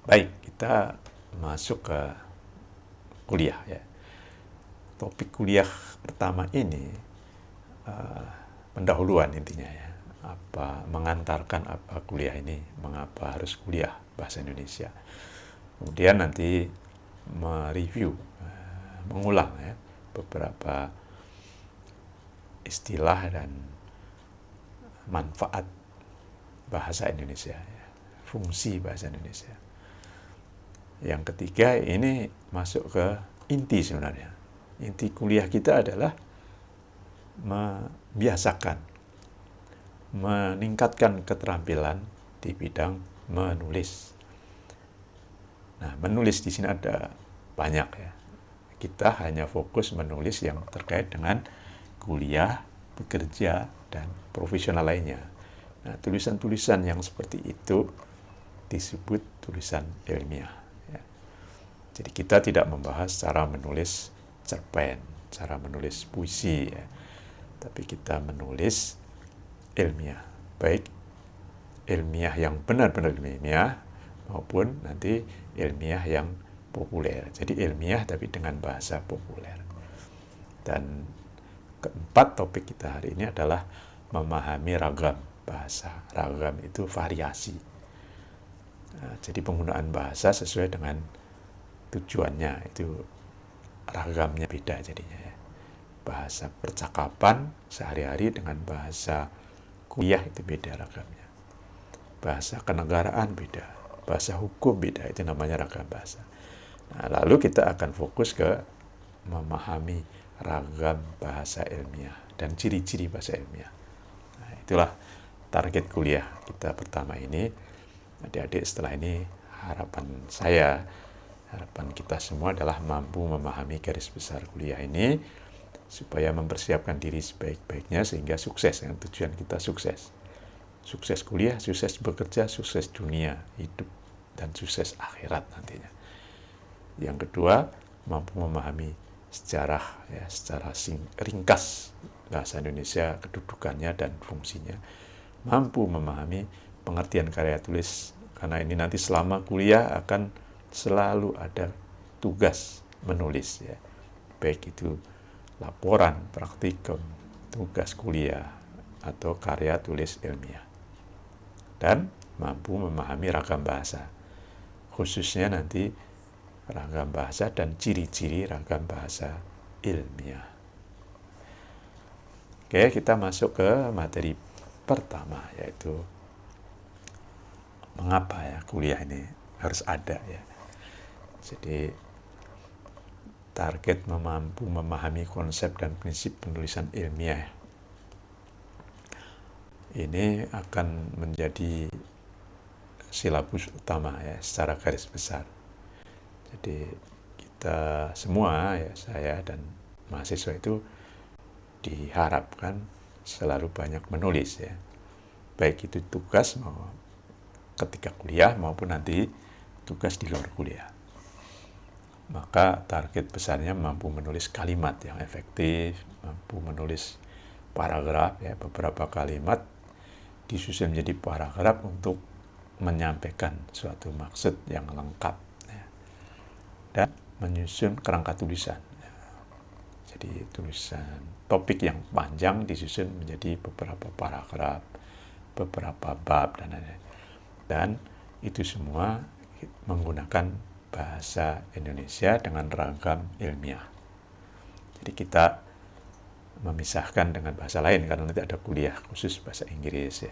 Baik, kita masuk ke kuliah ya. Topik kuliah pertama ini pendahuluan intinya ya. Mengantarkan apa kuliah ini, mengapa harus kuliah bahasa Indonesia. Kemudian nanti mereview, mengulang ya beberapa istilah dan manfaat bahasa Indonesia ya, fungsi bahasa Indonesia. Yang ketiga ini masuk ke inti sebenarnya. Inti kuliah kita adalah membiasakan, meningkatkan keterampilan di bidang menulis. Nah, menulis di sini ada banyak ya. Kita hanya fokus menulis yang terkait dengan kuliah, bekerja, dan profesional lainnya. Nah, tulisan-tulisan yang seperti itu disebut tulisan ilmiah. Ya. Jadi kita tidak membahas cara menulis cerpen, cara menulis puisi, ya. Tapi kita menulis ilmiah, baik ilmiah yang benar-benar ilmiah maupun nanti ilmiah yang populer. Jadi ilmiah tapi dengan bahasa populer. Dan keempat topik kita hari ini adalah memahami ragam bahasa. Ragam itu variasi. Nah, jadi penggunaan bahasa sesuai dengan tujuannya, itu ragamnya beda jadinya ya. Bahasa percakapan sehari-hari dengan bahasa kuliah itu beda ragamnya. Bahasa kenegaraan beda, bahasa hukum beda, itu namanya ragam bahasa. Nah, lalu kita akan fokus ke memahami ragam bahasa ilmiah dan ciri-ciri bahasa ilmiah. Nah, itulah target kuliah kita pertama ini. Adik-adik setelah ini harapan kita semua adalah mampu memahami garis besar kuliah ini supaya mempersiapkan diri sebaik-baiknya sehingga sukses, dengan tujuan kita sukses. Sukses kuliah, sukses bekerja, sukses dunia, hidup, dan sukses akhirat nantinya. Yang kedua, mampu memahami sejarah ya, secara ringkas bahasa Indonesia, kedudukannya dan fungsinya. Mampu memahami pengertian karya tulis, karena ini nanti selama kuliah akan selalu ada tugas menulis ya. Baik itu laporan, praktikum, tugas kuliah, atau karya tulis ilmiah. Dan mampu memahami ragam bahasa, khususnya nanti ragam bahasa dan ciri-ciri ragam bahasa ilmiah. Oke, kita masuk ke materi pertama, yaitu mengapa ya kuliah ini harus ada ya. Jadi target mampu memahami konsep dan prinsip penulisan ilmiah ini akan menjadi silabus utama ya secara garis besar. Jadi kita semua ya, saya dan mahasiswa itu diharapkan selalu banyak menulis ya. Baik itu tugas ketika kuliah maupun nanti tugas di luar kuliah. Maka target besarnya mampu menulis kalimat yang efektif, mampu menulis paragraf ya, beberapa kalimat disusun menjadi paragraf untuk menyampaikan suatu maksud yang lengkap ya. Dan menyusun kerangka tulisan ya. Jadi tulisan topik yang panjang disusun menjadi beberapa paragraf, beberapa bab dan lain-lain. Dan itu semua menggunakan bahasa Indonesia dengan ragam ilmiah. Jadi kita memisahkan dengan bahasa lain karena nanti ada kuliah khusus bahasa Inggris ya.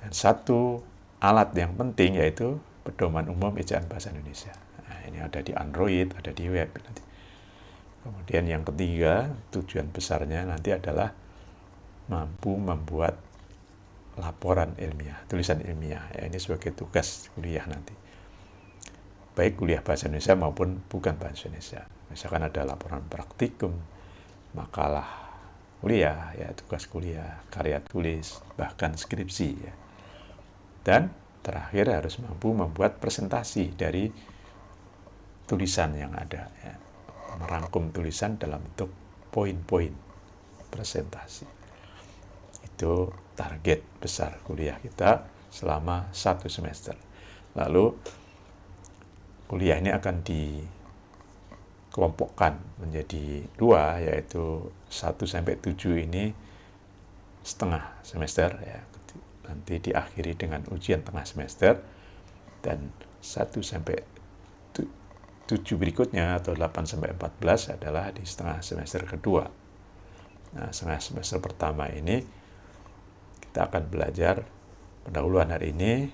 Dan satu alat yang penting yaitu pedoman umum ejaan bahasa Indonesia. Nah, ini ada di Android, ada di web nanti. Kemudian yang ketiga, tujuan besarnya nanti adalah mampu membuat laporan ilmiah, tulisan ilmiah. Ya, ini sebagai tugas kuliah nanti. Baik kuliah bahasa Indonesia maupun bukan bahasa Indonesia. Misalkan ada laporan praktikum, makalah kuliah, ya tugas kuliah, karya tulis, bahkan skripsi. Ya. Dan terakhir harus mampu membuat presentasi dari tulisan yang ada. Ya. Merangkum tulisan dalam bentuk poin-poin presentasi. Itu target besar kuliah kita selama 1 semester. Lalu kuliah ini akan dikelompokkan menjadi 2, yaitu 1-7 ini setengah semester ya, nanti diakhiri dengan ujian tengah semester, dan 1-7 berikutnya atau 8-14 adalah di setengah semester kedua. Nah, setengah semester pertama ini kita akan belajar pendahuluan hari ini,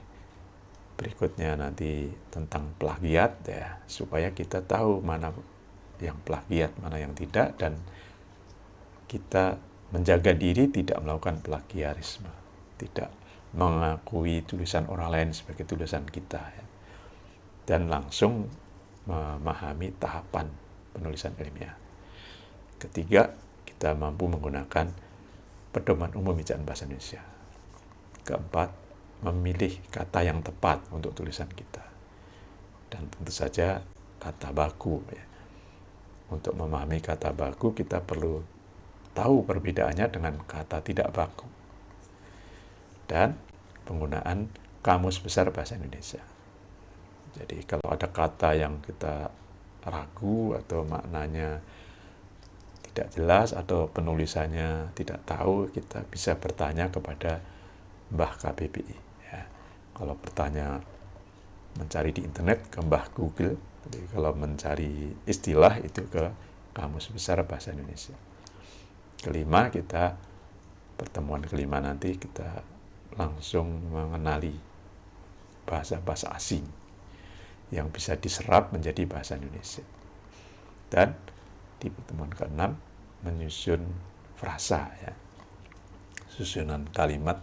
berikutnya nanti tentang plagiat ya, supaya kita tahu mana yang plagiat, mana yang tidak, dan kita menjaga diri tidak melakukan plagiarisme, tidak mengakui tulisan orang lain sebagai tulisan kita ya, dan langsung memahami tahapan penulisan ilmiah. Ketiga, kita mampu menggunakan pedoman umum ejaan bahasa Indonesia. Keempat, memilih kata yang tepat untuk tulisan kita. Dan tentu saja kata baku ya. Untuk memahami kata baku kita perlu tahu perbedaannya dengan kata tidak baku. Dan penggunaan Kamus Besar Bahasa Indonesia. Jadi kalau ada kata yang kita ragu atau maknanya tidak jelas atau penulisannya tidak tahu, kita bisa bertanya kepada Mbah KBBI. Ya. Kalau bertanya mencari di internet ke Mbah Google, jadi kalau mencari istilah itu ke Kamus Besar Bahasa Indonesia. Kelima, pertemuan kelima nanti kita langsung mengenali bahasa-bahasa asing yang bisa diserap menjadi bahasa Indonesia. Dan di pertemuan ke-6 menyusun frasa ya, susunan kalimat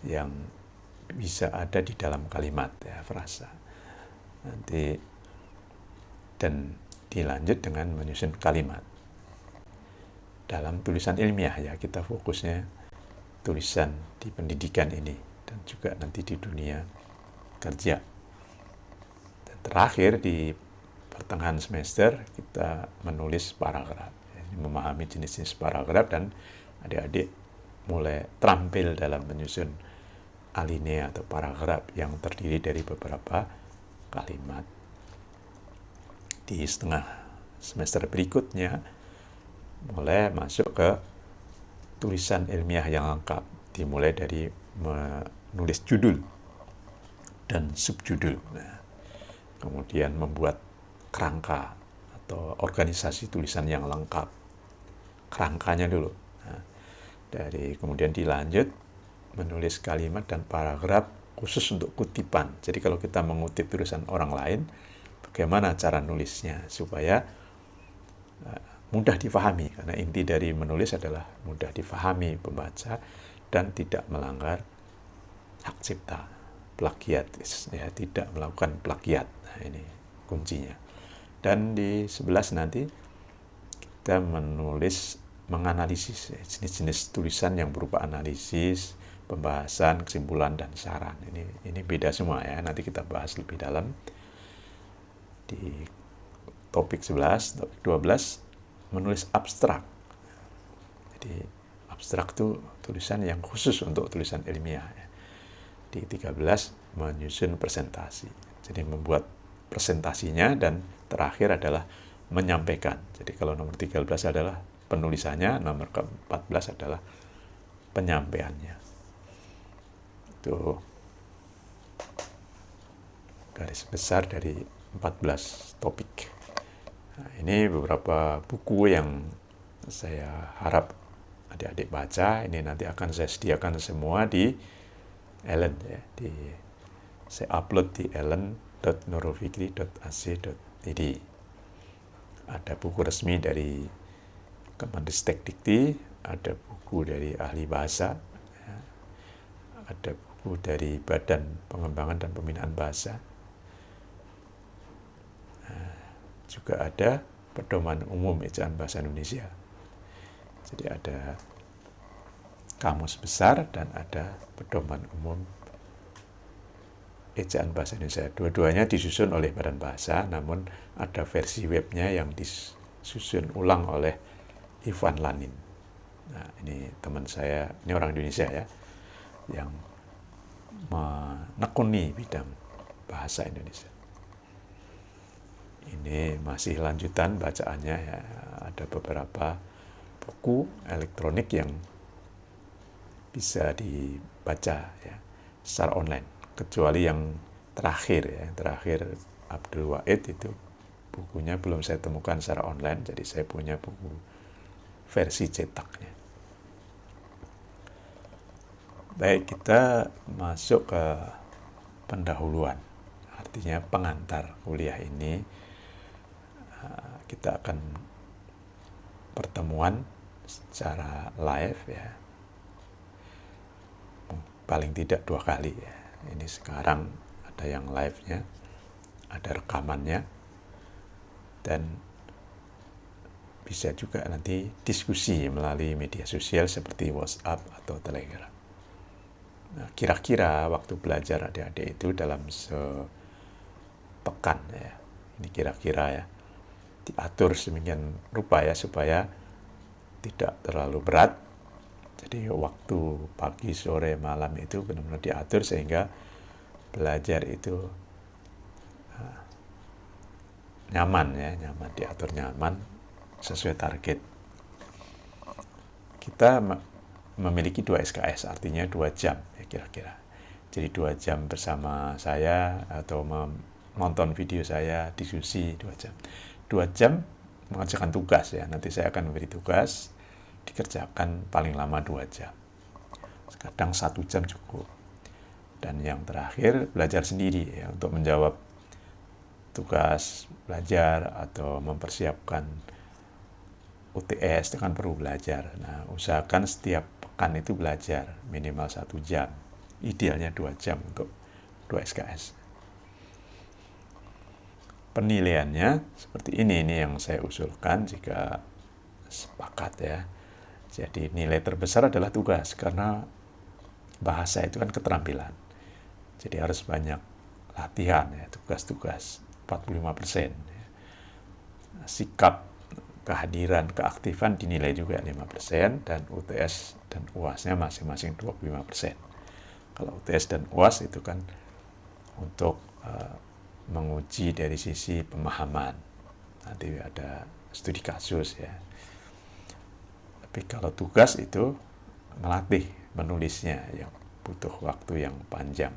yang bisa ada di dalam kalimat ya, frasa. Nanti dan dilanjut dengan menyusun kalimat. Dalam tulisan ilmiah ya, kita fokusnya tulisan di pendidikan ini dan juga nanti di dunia kerja. Dan terakhir di pertengahan semester kita menulis paragraf, memahami jenis-jenis paragraf, dan adik-adik mulai terampil dalam menyusun alinea atau paragraf yang terdiri dari beberapa kalimat. Di setengah semester berikutnya mulai masuk ke tulisan ilmiah yang lengkap, dimulai dari menulis judul dan subjudul. Nah, kemudian membuat kerangka atau organisasi tulisan yang lengkap, kerangkanya dulu. Nah, kemudian dilanjut menulis kalimat dan paragraf khusus untuk kutipan. Jadi kalau kita mengutip tulisan orang lain, bagaimana cara nulisnya supaya mudah difahami, karena inti dari menulis adalah mudah difahami pembaca dan tidak melanggar hak cipta, plagiat ya, tidak melakukan plagiat. Nah, ini kuncinya. Dan di 11 nanti kita menganalisis jenis-jenis tulisan yang berupa analisis, pembahasan, kesimpulan, dan saran. Ini beda semua ya, nanti kita bahas lebih dalam di topik 11. Topik 12 menulis abstrak. Jadi abstrak itu tulisan yang khusus untuk tulisan ilmiah ya. Di 13 menyusun presentasi, jadi membuat presentasinya, dan terakhir adalah menyampaikan. Jadi kalau nomor 13 adalah penulisannya, nomor ke-14 adalah penyampaiannya. Itu garis besar dari 14 topik. Nah, ini beberapa buku yang saya harap adik-adik baca. Ini nanti akan saya sediakan semua di Ellen ya. Saya upload di ellen.nurulfikri.ac.id. Ada buku resmi dari Kemendikbud Dikti, ada buku dari ahli bahasa, ya, ada buku dari Badan Pengembangan dan Pembinaan Bahasa, juga ada pedoman umum ejaan bahasa Indonesia. Jadi ada kamus besar dan ada pedoman umum ejaan bahasa Indonesia. Dua-duanya disusun oleh Badan Bahasa, namun ada versi webnya yang disusun ulang oleh Ivan Lanin. Nah, ini teman saya, ini orang Indonesia ya, yang menekuni bidang bahasa Indonesia. Ini masih lanjutan bacaannya ya. Ada beberapa buku elektronik yang bisa dibaca ya secara online. Kecuali yang terakhir ya, yang terakhir Abdul Wahid itu bukunya belum saya temukan secara online, jadi saya punya buku versi cetaknya. Baik, kita masuk ke pendahuluan, artinya pengantar kuliah ini. Kita akan pertemuan secara live ya, paling tidak 2 kali ya. Ini sekarang ada yang live-nya, ada rekamannya, dan bisa juga nanti diskusi melalui media sosial seperti WhatsApp atau Telegram. Nah, kira-kira waktu belajar adik-adik itu dalam sepekan ya, ini kira-kira ya, diatur sedemikian rupa ya supaya tidak terlalu berat. Jadi waktu pagi, sore, malam itu benar-benar diatur sehingga belajar itu nyaman ya, nyaman, diatur nyaman sesuai target. Kita memiliki 2 SKS, artinya 2 jam ya kira-kira. Jadi 2 jam bersama saya atau menonton video saya, diskusi 2 jam. 2 jam mengerjakan tugas ya, nanti saya akan memberi tugas, dikerjakan paling lama 2 jam. Kadang 1 jam cukup. Dan yang terakhir belajar sendiri ya, untuk menjawab tugas belajar atau mempersiapkan UTS itu kan perlu belajar. Nah, usahakan setiap pekan itu belajar minimal 1 jam. Idealnya 2 jam untuk 2 SKS. Penilaiannya seperti ini yang saya usulkan jika sepakat ya. Jadi nilai terbesar adalah tugas, karena bahasa itu kan keterampilan. Jadi harus banyak latihan ya, tugas-tugas 45%. Sikap, kehadiran, keaktifan dinilai juga 5%, dan UTS dan UAS-nya masing-masing 25%. Kalau UTS dan UAS itu kan untuk menguji dari sisi pemahaman. Nanti ada studi kasus ya. Tapi kalau tugas itu melatih menulisnya yang butuh waktu yang panjang.